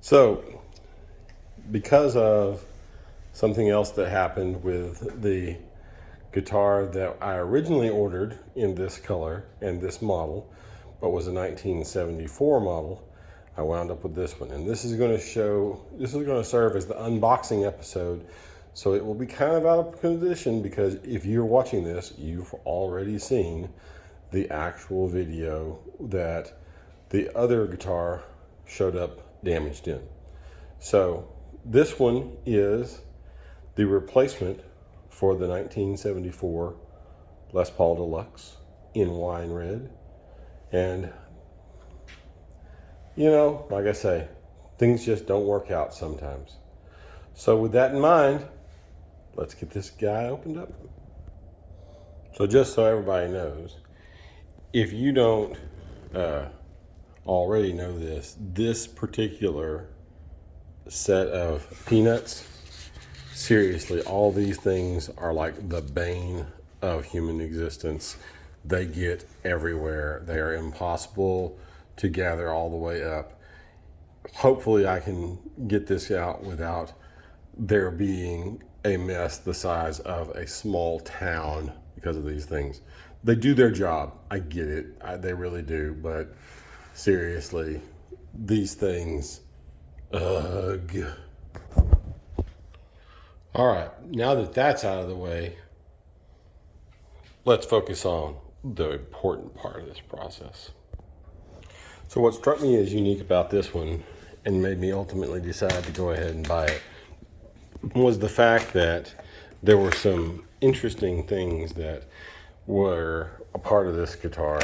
So, because of something else that happened with the guitar that I originally ordered in this color and this model, but was a 1974 model, I wound up with this one. And this is going to serve as the unboxing episode. So it will be kind of out of condition because if you're watching this, you've already seen the actual video that the other guitar showed up damaged in. So this one is the replacement for the 1974 Les Paul Deluxe in wine red. And you know, like I say, things just don't work out sometimes. So with that in mind, let's get this guy opened up. So just so everybody knows, if you don't already know this particular set of peanuts, seriously, all these things are like the bane of human existence. They get everywhere. They are impossible to gather all the way up. Hopefully I can get this out without there being a mess the size of a small town because of these things. They do their job. I get it. They really do. But seriously, these things, ugh. All right, now that that's out of the way, let's focus on the important part of this process. So what struck me as unique about this one and made me ultimately decide to go ahead and buy it was the fact that there were some interesting things that were a part of this guitar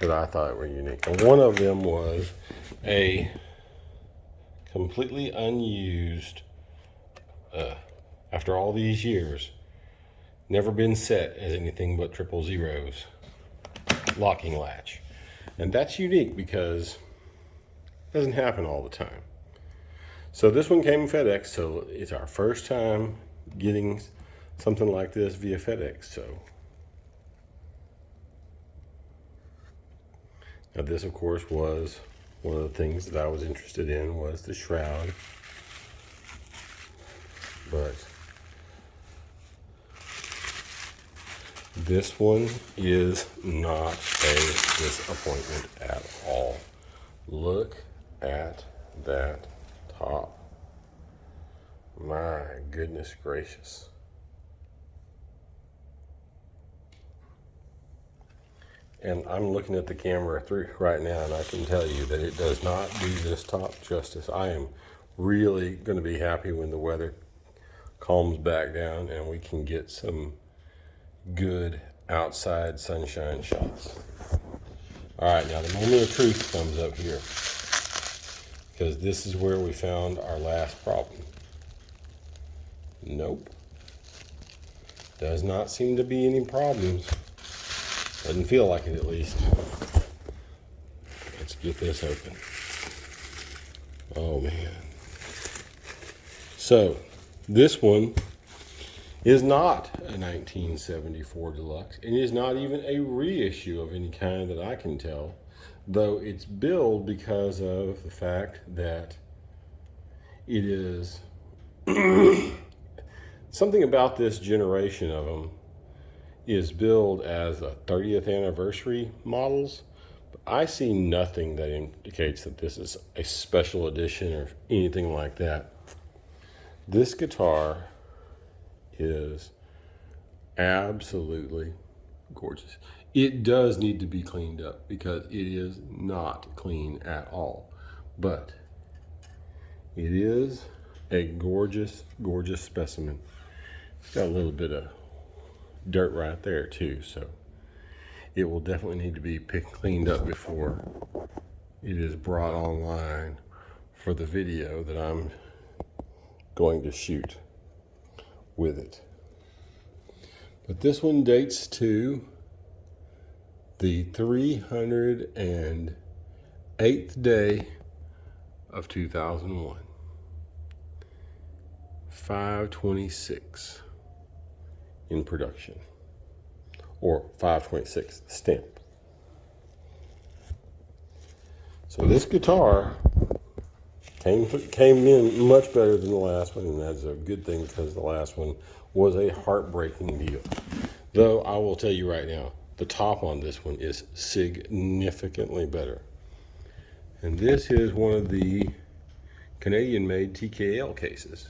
that I thought were unique. And one of them was a completely unused, after all these years, never been set as anything but 000s locking latch. And that's unique because it doesn't happen all the time. So this one came FedEx, so it's our first time getting something like this via FedEx. So now this, of course, was one of the things that I was interested in was the shroud. But this one is not a disappointment at all. Look at that top. My goodness gracious. And I'm looking at the camera through right now, and I can tell you that it does not do this top justice. I am really going to be happy when the weather calms back down and we can get some good outside sunshine shots. All right, now the moment of truth comes up here, because this is where we found our last problem. Nope. Does not seem to be any problems. Doesn't feel like it, at least. Let's get this open. Oh man. So this one is not a 1974 Deluxe. It is not even a reissue of any kind that I can tell, though it's billed because of the fact that it is something about this generation of them is billed as a 30th anniversary models. But I see nothing that indicates that this is a special edition or anything like that. This guitar is absolutely gorgeous. It does need to be cleaned up because it is not clean at all, but it is a gorgeous, gorgeous specimen. It's got a little bit of dirt right there too, so it will definitely need to be cleaned up before it is brought online for the video that I'm going to shoot with it. But this one dates to the 308th day of 2001. 526 in production, or 526 stamp. So this guitar Came in much better than the last one, and that's a good thing because the last one was a heartbreaking deal. Though I will tell you right now, the top on this one is significantly better. And this is one of the Canadian-made TKL cases.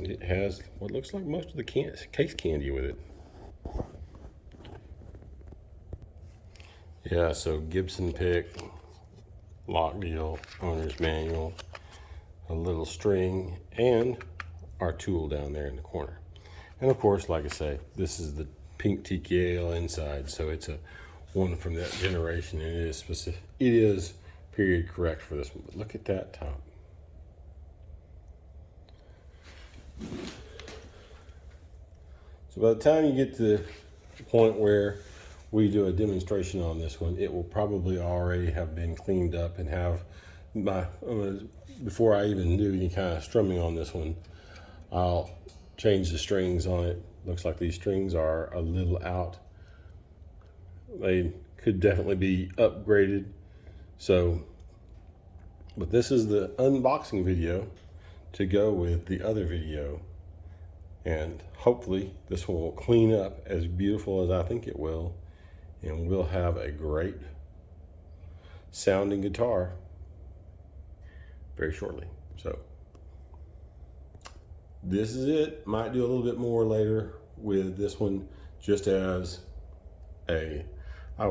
It has what looks like most of the case candy with it. Yeah, so Gibson pick, lock deal, owner's manual, a little string, and our tool down there in the corner. And of course, like I say, this is the pink TKL inside, so it's a one from that generation, and it is specific. It is period correct for this one. But look at that top. So by the time you get to the point where we do a demonstration on this one, it will probably already have been cleaned up and have my, before I even do any kind of strumming on this one, I'll change the strings on it. Looks like these strings are a little out. They could definitely be upgraded. So, but this is the unboxing video to go with the other video. And hopefully this one will clean up as beautiful as I think it will. And we'll have a great sounding guitar very shortly. So this is it. Might do a little bit more later with this one, just as I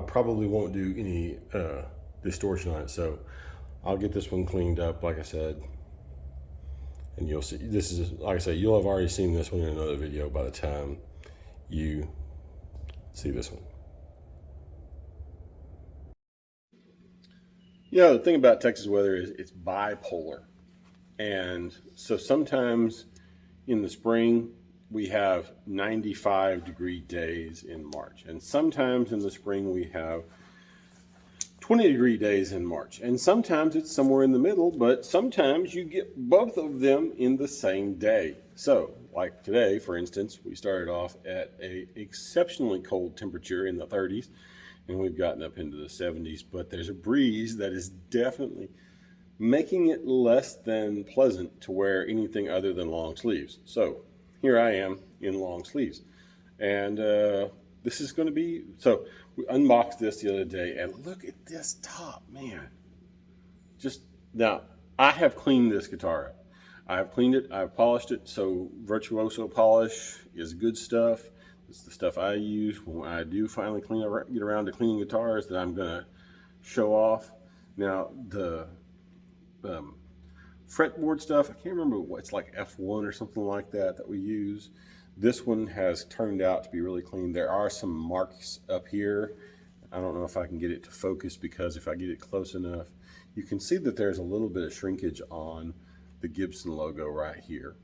probably won't do any distortion on it. So I'll get this one cleaned up, like I said, and you'll see. This is, like I say, you'll have already seen this one in another video by the time you see this one. Yeah, the thing about Texas weather is it's bipolar. And so sometimes in the spring, we have 95-degree days in March. And sometimes in the spring, we have 20-degree days in March. And sometimes it's somewhere in the middle, but sometimes you get both of them in the same day. So, like today, for instance, we started off at an exceptionally cold temperature in the 30s, and we've gotten up into the 70s, but there's a breeze that is definitely making it less than pleasant to wear anything other than long sleeves. So here I am in long sleeves, and this is going to be, so we unboxed this the other day, and look at this top, man. Just now, I have cleaned this guitar up. I have cleaned it, I've polished it, so Virtuoso polish is good stuff. It's the stuff I use when I do finally get around to cleaning guitars that I'm going to show off. Now, the fretboard stuff, I can't remember what, it's like F1 or something like that we use. This one has turned out to be really clean. There are some marks up here. I don't know if I can get it to focus, because if I get it close enough, you can see that there's a little bit of shrinkage on the Gibson logo right here.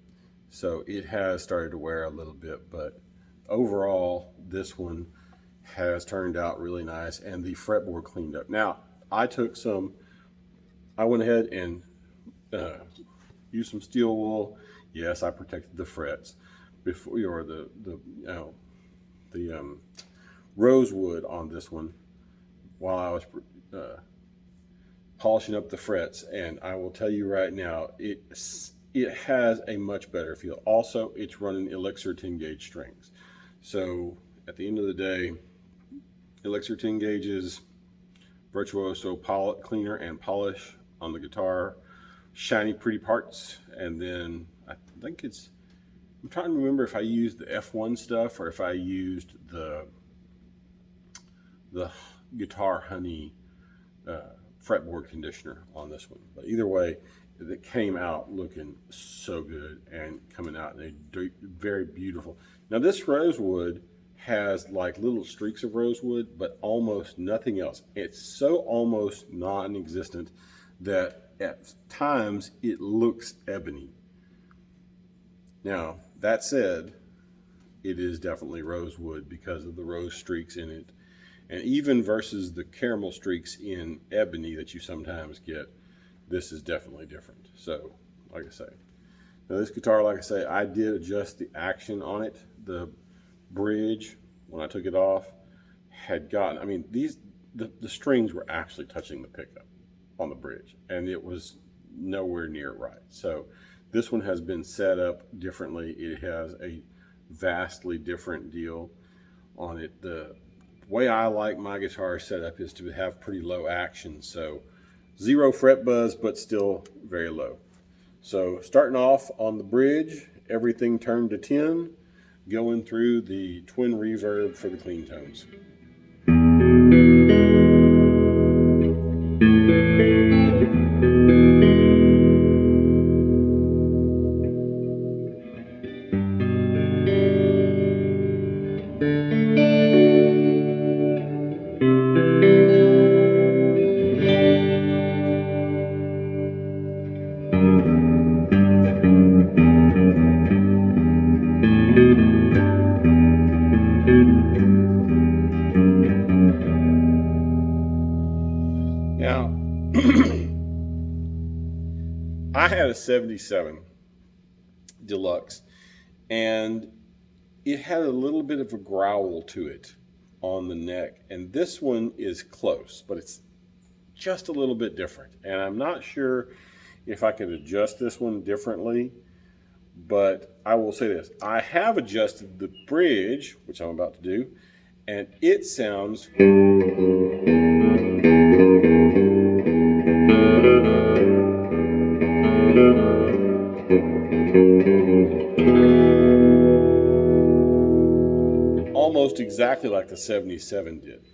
So it has started to wear a little bit, but overall, this one has turned out really nice, and the fretboard cleaned up. Now, I went ahead and used some steel wool. Yes, I protected the frets before, or the rosewood on this one while I was polishing up the frets, and I will tell you right now, it has a much better feel. Also, it's running Elixir 10 gauge strings. So at the end of the day, Elixir 10 gauges, Virtuoso cleaner and polish on the guitar, shiny pretty parts, and then I think it's, I'm trying to remember if I used the F1 stuff or if I used the Guitar Honey fretboard conditioner on this one. But either way, it came out looking so good and coming out in a very beautiful. Now this rosewood has like little streaks of rosewood, but almost nothing else. It's so almost non-existent that at times it looks ebony. Now that said, it is definitely rosewood because of the rose streaks in it. And even versus the caramel streaks in ebony that you sometimes get, this is definitely different. So, like I say, now this guitar, like I say, I did adjust the action on it. The bridge, when I took it off, had gotten, I mean, the strings were actually touching the pickup on the bridge, and it was nowhere near right. So this one has been set up differently. It has a vastly different deal on it. The way I like my guitar set up is to have pretty low action, so 0 fret buzz, but still very low. So starting off on the bridge, everything turned to 10, going through the twin reverb for the clean tones. Now, I had a 77 Deluxe, and it had a little bit of a growl to it on the neck, and this one is close, but it's just a little bit different. And I'm not sure if I could adjust this one differently, but I will say this. I have adjusted the bridge, which I'm about to do, and it sounds almost exactly like the 77 did.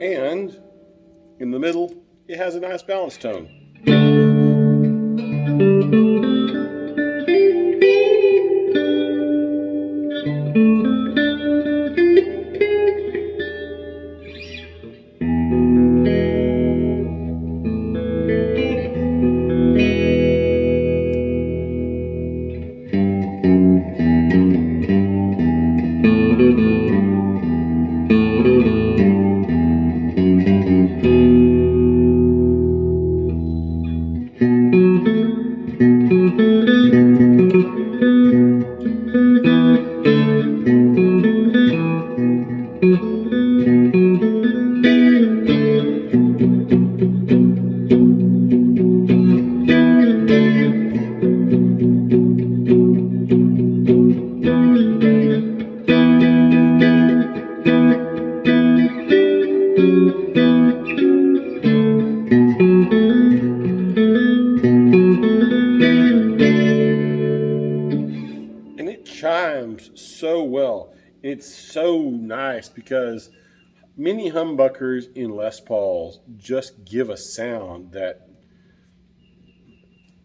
And in the middle, it has a nice balance tone. Chimes so well. It's so nice because many humbuckers in Les Pauls just give a sound that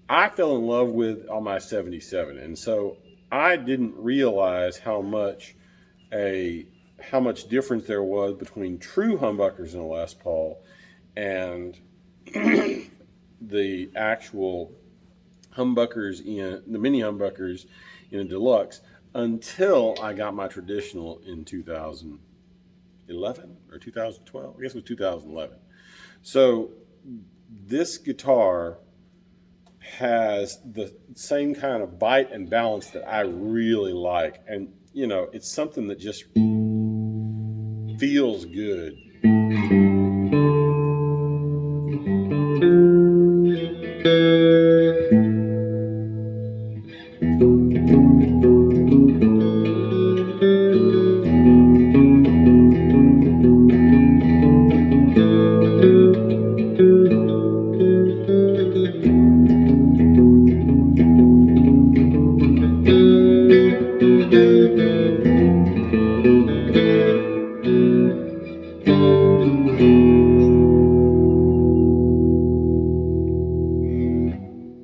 I fell in love with on my 77, and so I didn't realize how much difference there was between true humbuckers in a Les Paul and the actual humbuckers in the mini humbuckers in a Deluxe until I got my traditional in 2011 or 2012. I guess it was 2011. So this guitar has the same kind of bite and balance that I really like. And, you know, it's something that just feels good.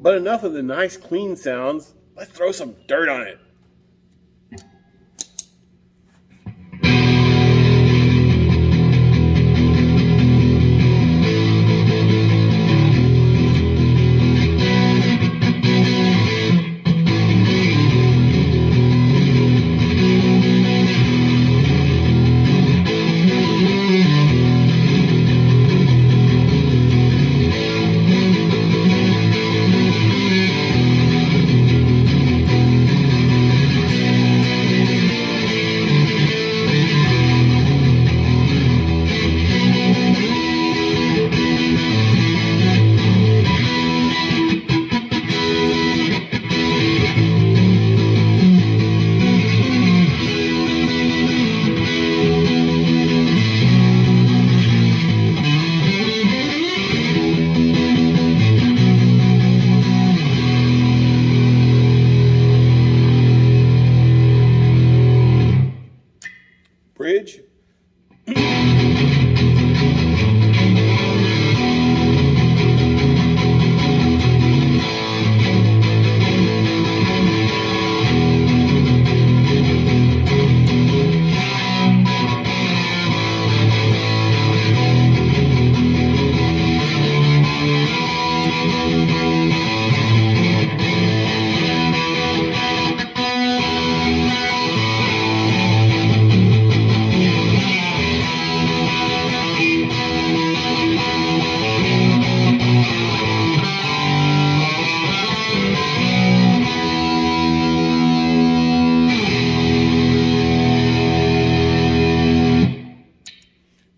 But enough of the nice clean sounds, let's throw some dirt on it.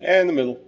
and the middle.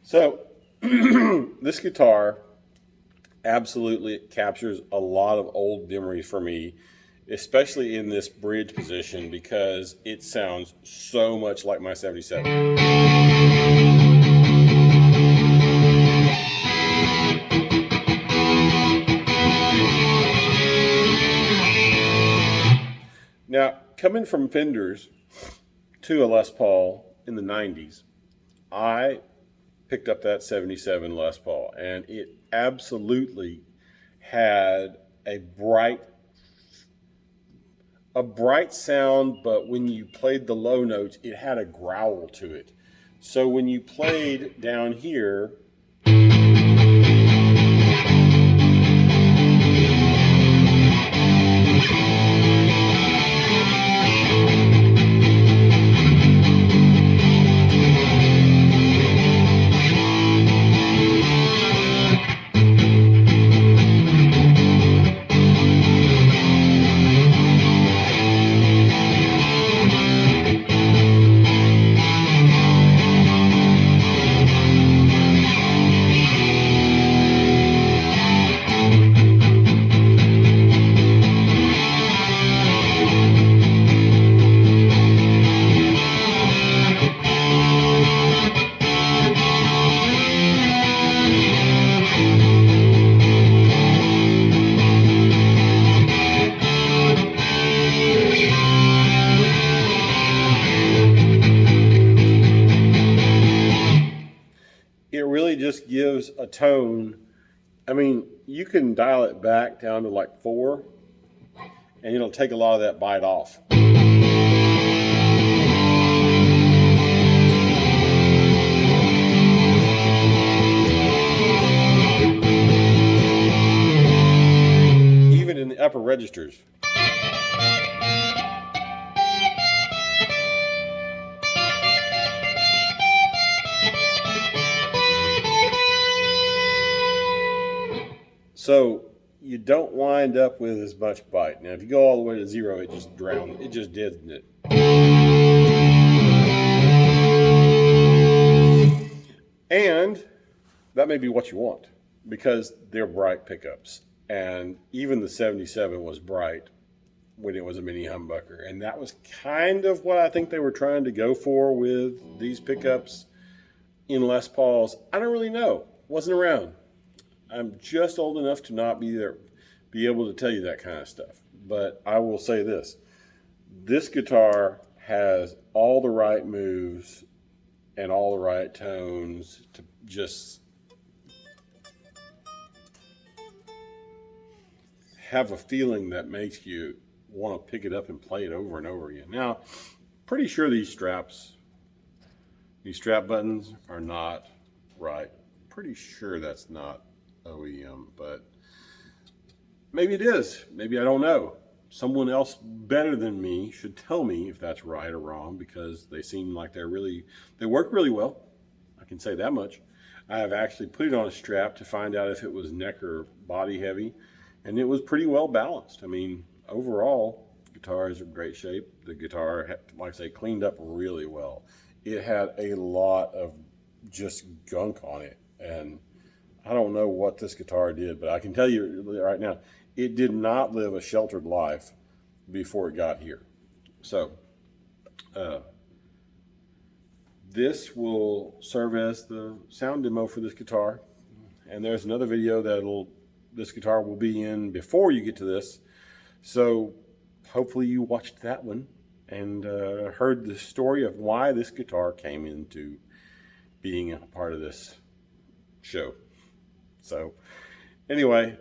So this guitar absolutely captures a lot of old memories for me, especially in this bridge position, because it sounds so much like my 77. Now, coming from Fenders to a Les Paul in the 90s, I picked up that 77 Les Paul, and it absolutely had a bright sound, but when you played the low notes, it had a growl to it. So when you played down here, it really just gives a tone. I mean, you can dial it back down to like 4, and it'll take a lot of that bite off. Even in the upper registers. So you don't wind up with as much bite. Now, if you go all the way to 0, it just drowns. It just deadens it. And that may be what you want, because they're bright pickups. And even the 77 was bright when it was a mini humbucker. And that was kind of what I think they were trying to go for with these pickups in Les Pauls. I don't really know. Wasn't around. I'm just old enough to not be able to tell you that kind of stuff. But I will say this. This guitar has all the right moves and all the right tones to just have a feeling that makes you want to pick it up and play it over and over again. Now, pretty sure these strap buttons are not right. Pretty sure that's not OEM, but maybe it is. Maybe I don't know. someone else better than me should tell me if that's right or wrong, because they seem like they work really well. I can say that much. I have actually put it on a strap to find out if it was neck or body heavy, and it was pretty well balanced. I mean, overall, the guitar is in great shape. The guitar, like I say, cleaned up really well. It had a lot of just gunk on it, and I don't know what this guitar did, but I can tell you right now, it did not live a sheltered life before it got here. So, this will serve as the sound demo for this guitar. And there's another video this guitar will be in before you get to this. So hopefully you watched that one and heard the story of why this guitar came into being a part of this show. So anyway,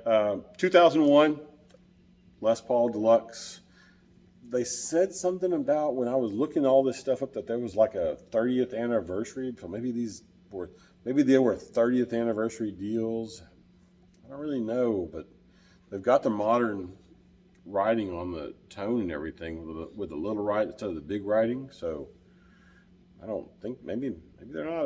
2001 Les Paul Deluxe. They said something about, when I was looking all this stuff up, that there was like a 30th anniversary. So maybe they were 30th anniversary deals. I don't really know, but they've got the modern writing on the tone and everything with the little write instead of the big writing. So I don't think, maybe they're not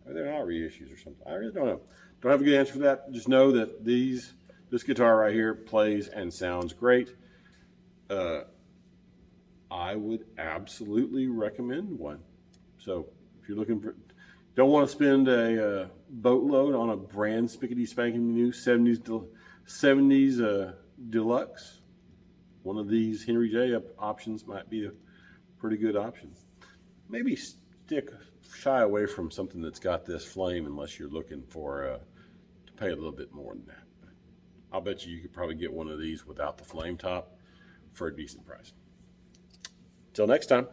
reissues or something. I really don't know. Don't have a good answer for that. Just know that this guitar right here plays and sounds great. I would absolutely recommend one. So if you're looking for, don't want to spend a boatload on a brand spickety spanking new 70s Deluxe, one of these Henry J options might be a pretty good option. Maybe shy away from something that's got this flame unless you're looking for to pay a little bit more than that. But I'll bet you could probably get one of these without the flame top for a decent price. Till next time.